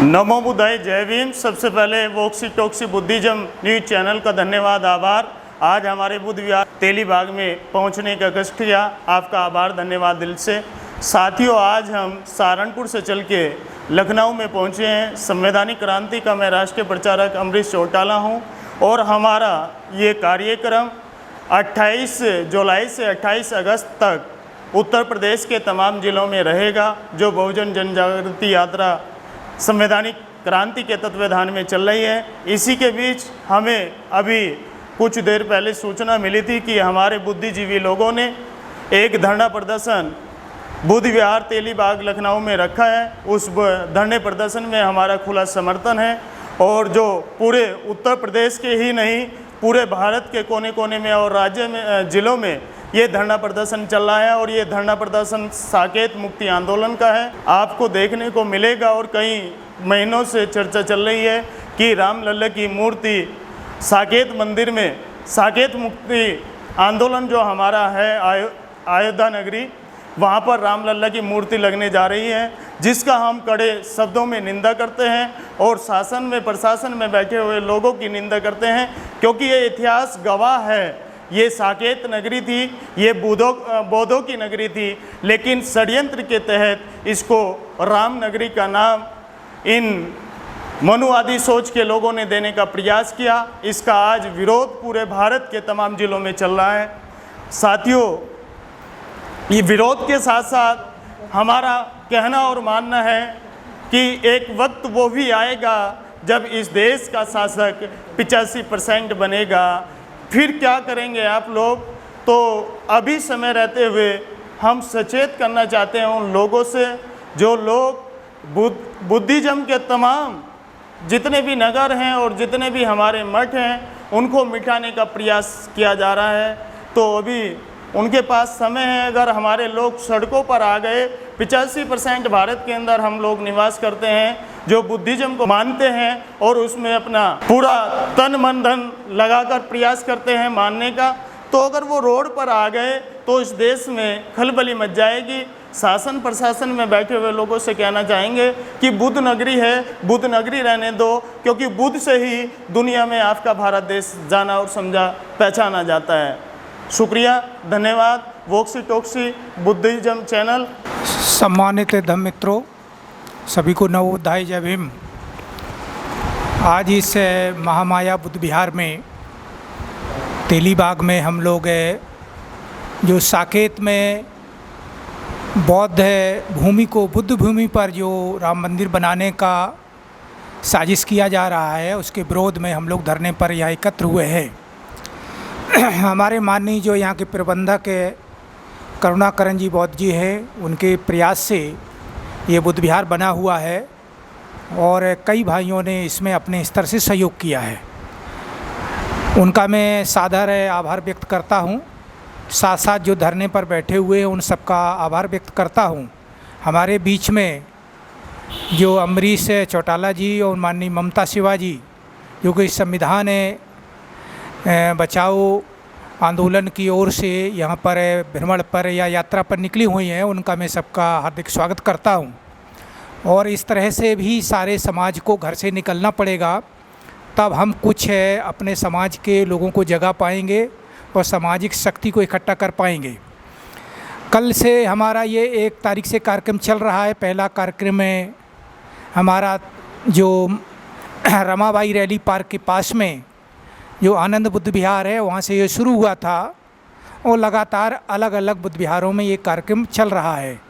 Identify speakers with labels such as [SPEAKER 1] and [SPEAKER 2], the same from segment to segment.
[SPEAKER 1] नमो बुद्धाय, जय भीम। सबसे पहले वोक्सी टोक्सी बुद्धिज्म न्यूज चैनल का धन्यवाद, आभार। आज हमारे बुद्ध विहार तेलीबाग में पहुंचने का कष्ट किया, आपका आभार, धन्यवाद दिल से। साथियों, आज हम सहारनपुर से चल के लखनऊ में पहुंचे हैं। संवैधानिक क्रांति का मैं राष्ट्रीय प्रचारक अमरीश चौटाला हूं और हमारा ये कार्यक्रम 28 जुलाई से 28 अगस्त तक उत्तर प्रदेश के तमाम ज़िलों में रहेगा। जो बहुजन जनजागृति यात्रा संवैधानिक क्रांति के तत्वावधान में चल रही है। इसी के बीच हमें अभी कुछ देर पहले सूचना मिली थी कि हमारे बुद्धिजीवी लोगों ने एक धरना प्रदर्शन बुद्ध विहार तेलीबाग लखनऊ में रखा है। उस धरने प्रदर्शन में हमारा खुला समर्थन है और जो पूरे उत्तर प्रदेश के ही नहीं, पूरे भारत के कोने कोने में और राज्य में ज़िलों में ये धरना प्रदर्शन चल रहा है। और ये धरना प्रदर्शन साकेत मुक्ति आंदोलन का है। आपको देखने को मिलेगा और कई महीनों से चर्चा चल रही है कि रामलल्ला की मूर्ति साकेत मंदिर में, साकेत मुक्ति आंदोलन जो हमारा है अयोध्या नगरी, वहाँ पर रामलल्ला की मूर्ति लगने जा रही है, जिसका हम कड़े शब्दों में निंदा करते हैं और शासन में, प्रशासन में बैठे हुए लोगों की निंदा करते हैं। क्योंकि ये इतिहास गवाह है, ये साकेत नगरी थी, ये बौद्धों की नगरी थी, लेकिन षड्यंत्र के तहत इसको राम नगरी का नाम इन मनुवादी सोच के लोगों ने देने का प्रयास किया। इसका आज विरोध पूरे भारत के तमाम जिलों में चल रहा है। साथियों, ये विरोध के साथ साथ हमारा कहना और मानना है कि एक वक्त वो भी आएगा जब इस देश का शासक 85% बनेगा। फिर क्या करेंगे आप लोग? तो अभी समय रहते हुए हम सचेत करना चाहते हैं उन लोगों से जो लोग बुद्धिज्म के तमाम जितने भी नगर हैं और जितने भी हमारे मठ हैं, उनको मिटाने का प्रयास किया जा रहा है। तो अभी उनके पास समय है। अगर हमारे लोग सड़कों पर आ गए, 85% भारत के अंदर हम लोग निवास करते हैं जो बुद्धिज्म को मानते हैं और उसमें अपना पूरा तन मन धन लगाकर प्रयास करते हैं मानने का, तो अगर वो रोड पर आ गए तो इस देश में खलबली मच जाएगी। शासन प्रशासन में बैठे हुए लोगों से कहना चाहेंगे कि बुद्ध नगरी है, बुद्ध नगरी रहने दो, क्योंकि बुद्ध से ही दुनिया में आपका भारत देश जाना और समझा पहचाना जाता है। शुक्रिया, धन्यवाद। वोक्सी टोक्सी बुद्धिज्म चैनल।
[SPEAKER 2] सम्मानित धम्म मित्रों, सभी को नवोदय, जय भीम। आज इस महामाया बुद्ध विहार में तेलीबाग में हम लोग जो साकेत में बौद्ध भूमि को, बुद्ध भूमि पर जो राम मंदिर बनाने का साजिश किया जा रहा है, उसके विरोध में हम लोग धरने पर यहाँ एकत्र हुए हैं। हमारे माननीय जो यहाँ के प्रबंधक करुणाकरण जी बौद्ध जी हैं, उनके प्रयास से ये बुद्ध विहार बना हुआ है और कई भाइयों ने इसमें अपने स्तर से सहयोग किया है। उनका मैं सादर आभार व्यक्त करता हूँ। साथ साथ जो धरने पर बैठे हुए हैं उन सबका आभार व्यक्त करता हूँ। हमारे बीच में जो अमरीश चौटाला जी और माननीय ममता शिवा जी, जो कि संविधान बचाओ आंदोलन की ओर से यहाँ पर भ्रमण पर या यात्रा पर निकली हुई हैं, उनका मैं सबका हार्दिक स्वागत करता हूँ। और इस तरह से भी सारे समाज को घर से निकलना पड़ेगा, तब हम कुछ अपने समाज के लोगों को जगा पाएंगे और सामाजिक शक्ति को इकट्ठा कर पाएंगे। कल से हमारा ये 1 तारीख से कार्यक्रम चल रहा है। पहला कार्यक्रम है हमारा जो रमाबाई रैली पार्क के पास में जो आनंद बुद्ध विहार है, वहाँ से ये शुरू हुआ था और लगातार अलग अलग बुद्ध विहारों में ये कार्यक्रम चल रहा है।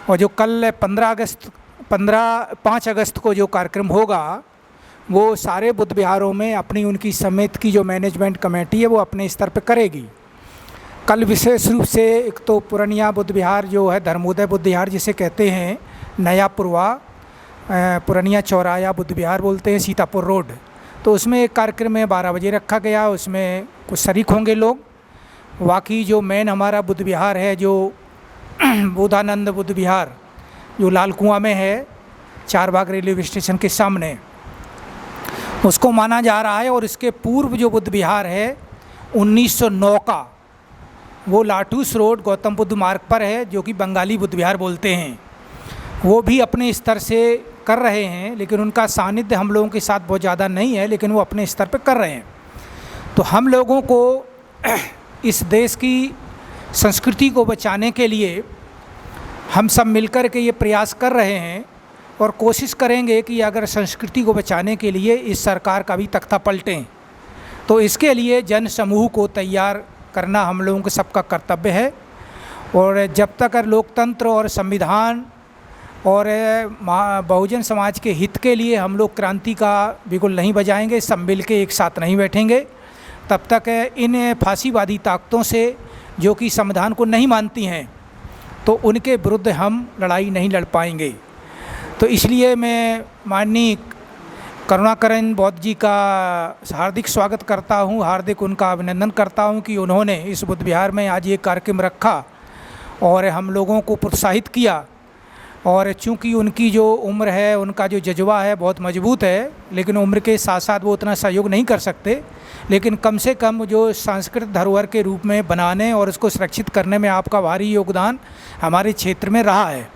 [SPEAKER 2] और जो कल 5 अगस्त को जो कार्यक्रम होगा, वो सारे बुद्ध विहारों में अपनी उनकी समिति की जो मैनेजमेंट कमेटी है वो अपने स्तर पर करेगी। कल विशेष रूप से एक तो पुरनिया बुद्ध विहार जो है, धर्मोदय बुद्ध विहार जिसे कहते हैं, नया पुरनिया चौराया बुद्ध विहार बोलते हैं, सीतापुर रोड, तो उसमें एक कार्यक्रम 12 बजे रखा गया। उसमें कुछ शरीक होंगे लोग। बाकी जो मेन हमारा बुद्ध विहार है, जो बोधानंद बुद्ध विहार, जो लाल कुआं में है, चारबाग रेलवे स्टेशन के सामने, उसको माना जा रहा है। और इसके पूर्व जो बुद्ध विहार है 1909 का, वो लाटूस रोड गौतम बुद्ध मार्ग पर है, जो कि बंगाली बुद्ध विहार बोलते हैं। वो भी अपने स्तर से कर रहे हैं, लेकिन उनका सानिध्य हम लोगों के साथ बहुत ज़्यादा नहीं है, लेकिन वो अपने स्तर पर कर रहे हैं। तो हम लोगों को इस देश की संस्कृति को बचाने के लिए हम सब मिलकर के ये प्रयास कर रहे हैं और कोशिश करेंगे कि अगर संस्कृति को बचाने के लिए इस सरकार का भी तख्ता पलटें, तो इसके लिए जन समूह को तैयार करना हम लोगों के सबका कर्तव्य है। और जब तक लोकतंत्र और संविधान और बहुजन समाज के हित के लिए हम लोग क्रांति का बिगुल नहीं बजाएंगे, सब मिल के एक साथ नहीं बैठेंगे, तब तक इन फांसीवादी ताकतों से जो कि संविधान को नहीं मानती हैं, तो उनके विरुद्ध हम लड़ाई नहीं लड़ पाएंगे। तो इसलिए मैं माननीय करुणाकरण बौद्ध जी का हार्दिक स्वागत करता हूँ, हार्दिक उनका अभिनंदन करता हूँ कि उन्होंने इस बुद्ध विहार में आज ये कार्यक्रम रखा और हम लोगों को प्रोत्साहित किया। और चूँकि उनकी जो उम्र है, उनका जो जज्बा है बहुत मजबूत है, लेकिन उम्र के साथ साथ वो उतना सहयोग नहीं कर सकते, लेकिन कम से कम जो सांस्कृतिक धरोहर के रूप में बनाने और उसको सुरक्षित करने में आपका भारी योगदान हमारे क्षेत्र में रहा है।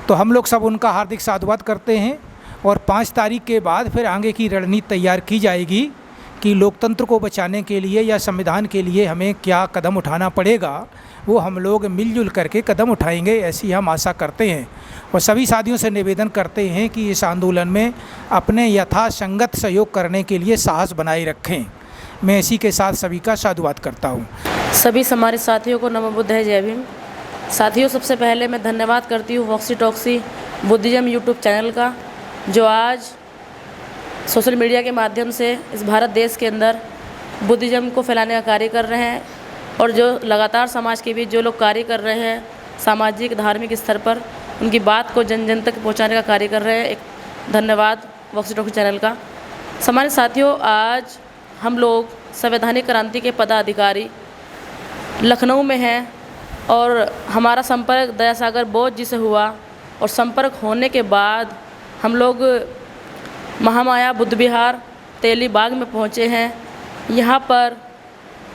[SPEAKER 2] तो हम लोग सब उनका हार्दिक साधुवाद करते हैं और 5 तारीख के बाद फिर आगे की रणनीति तैयार की जाएगी कि लोकतंत्र को बचाने के लिए या संविधान के लिए हमें क्या कदम उठाना पड़ेगा, वो हम लोग मिलजुल करके कदम उठाएंगे, ऐसी हम आशा करते हैं। और सभी साथियों से निवेदन करते हैं कि इस आंदोलन में अपने यथासंगत सहयोग करने के लिए साहस बनाए रखें। मैं इसी के साथ सभी का साधुवाद करता हूँ।
[SPEAKER 3] सभी हमारे साथियों को नमो बुद्धाय जय भीम। साथियों, सबसे पहले मैं धन्यवाद करती हूँ वॉक्सी टॉक्सी बुद्धिज़्म यूट्यूब चैनल का, जो आज सोशल मीडिया के माध्यम से इस भारत देश के अंदर बुद्धिज़्म को फैलाने का कार्य कर रहे हैं और जो लगातार समाज के बीच जो लोग कार्य कर रहे हैं सामाजिक धार्मिक स्तर पर, उनकी बात को जन जन तक पहुँचाने का कार्य कर रहे हैं। एक धन्यवाद वॉक्सी टॉक्सी चैनल का। हमारे साथियों, आज हम लोग संवैधानिक क्रांति के पदाधिकारी लखनऊ में हैं और हमारा संपर्क दयासागर बौद्ध जी से हुआ और संपर्क होने के बाद हम लोग महामाया बुद्ध विहार तेली बाग में पहुँचे हैं। यहाँ पर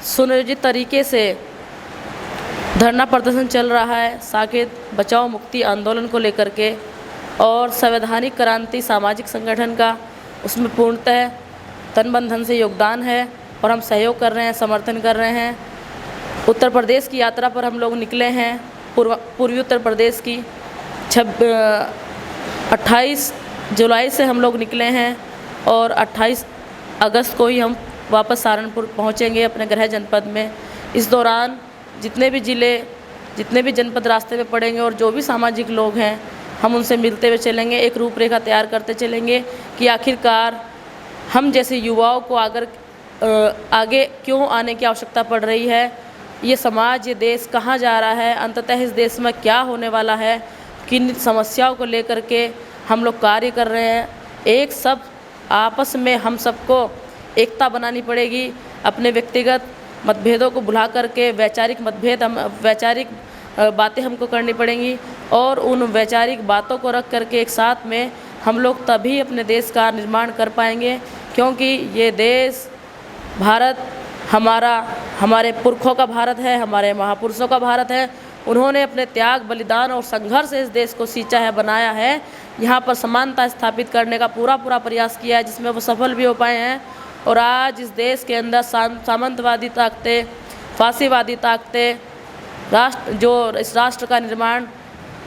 [SPEAKER 3] सुनियोजित तरीके से धरना प्रदर्शन चल रहा है साकेत बचाओ मुक्ति आंदोलन को लेकर के, और संवैधानिक क्रांति सामाजिक संगठन का उसमें पूर्णतः तन मन धन से योगदान है और हम सहयोग कर रहे हैं, समर्थन कर रहे हैं। उत्तर प्रदेश की यात्रा पर हम लोग निकले हैं, पूर्वी उत्तर प्रदेश की 28 जुलाई से हम लोग निकले हैं और 28 अगस्त को ही हम वापस सहारनपुर पहुंचेंगे अपने गृह जनपद में। इस दौरान जितने भी ज़िले, जितने भी जनपद रास्ते में पड़ेंगे और जो भी सामाजिक लोग हैं, हम उनसे मिलते हुए चलेंगे, एक रूपरेखा तैयार करते चलेंगे कि आखिरकार हम जैसे युवाओं को आगे क्यों आने की आवश्यकता पड़ रही है, ये समाज, ये देश कहाँ जा रहा है, अंततः इस देश में क्या होने वाला है, किन समस्याओं को लेकर के हम लोग कार्य कर रहे हैं। एक सब आपस में हम सबको एकता बनानी पड़ेगी, अपने व्यक्तिगत मतभेदों को भुला करके वैचारिक बातें हमको करनी पड़ेंगी और उन वैचारिक बातों को रख करके एक साथ में हम लोग तभी अपने देश का निर्माण कर पाएंगे, क्योंकि ये देश भारत हमारे पुरखों का भारत है, हमारे महापुरुषों का भारत है। उन्होंने अपने त्याग, बलिदान और संघर्ष से इस देश को सींचा है, बनाया है। यहाँ पर समानता स्थापित करने का पूरा प्रयास किया है, जिसमें वो सफल भी हो पाए हैं। और आज इस देश के अंदर सामंतवादी ताकतें, फांसीवादी ताकतें इस राष्ट्र का निर्माण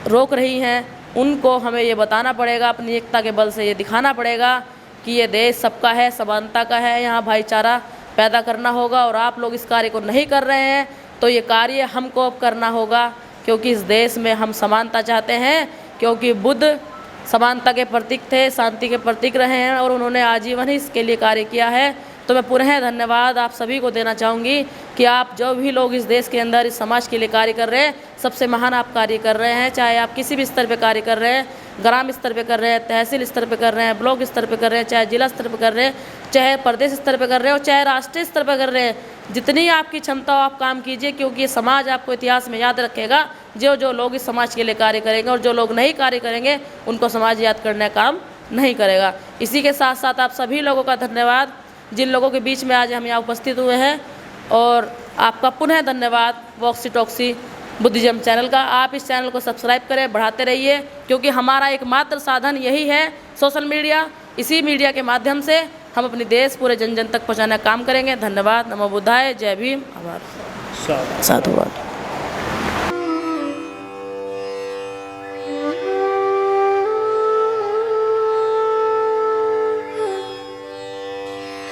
[SPEAKER 3] रोक रही हैं, उनको हमें ये बताना पड़ेगा, अपनी एकता के बल से ये दिखाना पड़ेगा कि ये देश सबका है, समानता का है। यहाँ भाईचारा पैदा करना होगा और आप लोग इस कार्य को नहीं कर रहे हैं तो ये कार्य हमको अब करना होगा, क्योंकि इस देश में हम समानता चाहते हैं, क्योंकि बुद्ध समानता के प्रतीक थे, शांति के प्रतीक रहे हैं और उन्होंने आजीवन ही इसके लिए कार्य किया है। तो मैं पुनः धन्यवाद आप सभी को देना चाहूँगी कि आप जो भी लोग इस देश के अंदर इस समाज के लिए कार्य कर रहे हैं, सबसे महान आप कार्य कर रहे हैं। चाहे आप किसी भी स्तर पे कार्य कर रहे हैं, ग्राम स्तर पे कर रहे हैं, तहसील स्तर पे कर रहे हैं, ब्लॉक स्तर पे कर रहे हैं, चाहे जिला स्तर पे कर रहे हैं, चाहे प्रदेश स्तर पे कर रहे हैं और चाहे राष्ट्रीय स्तर पे कर रहे हैं, जितनी आपकी क्षमता हो आप काम कीजिए, क्योंकि ये समाज आपको इतिहास में याद रखेगा। जो लोग इस समाज के लिए कार्य करेंगे और जो लोग नहीं कार्य करेंगे उनको समाज याद करने का काम नहीं करेगा। इसी के साथ साथ आप सभी लोगों का धन्यवाद, जिन लोगों के बीच में आज हम यहाँ उपस्थित हुए हैं, और आपका पुनः धन्यवाद वॉक्सी टॉक्सी बुद्धिज्म चैनल का। आप इस चैनल को सब्सक्राइब करें, बढ़ाते रहिए, क्योंकि हमारा एकमात्र साधन यही है सोशल मीडिया। इसी मीडिया के माध्यम से हम अपने देश पूरे जन जन तक पहुंचाने का काम करेंगे। धन्यवाद। नमो बुद्धाय। जय भीम। आभार। साधुवाद।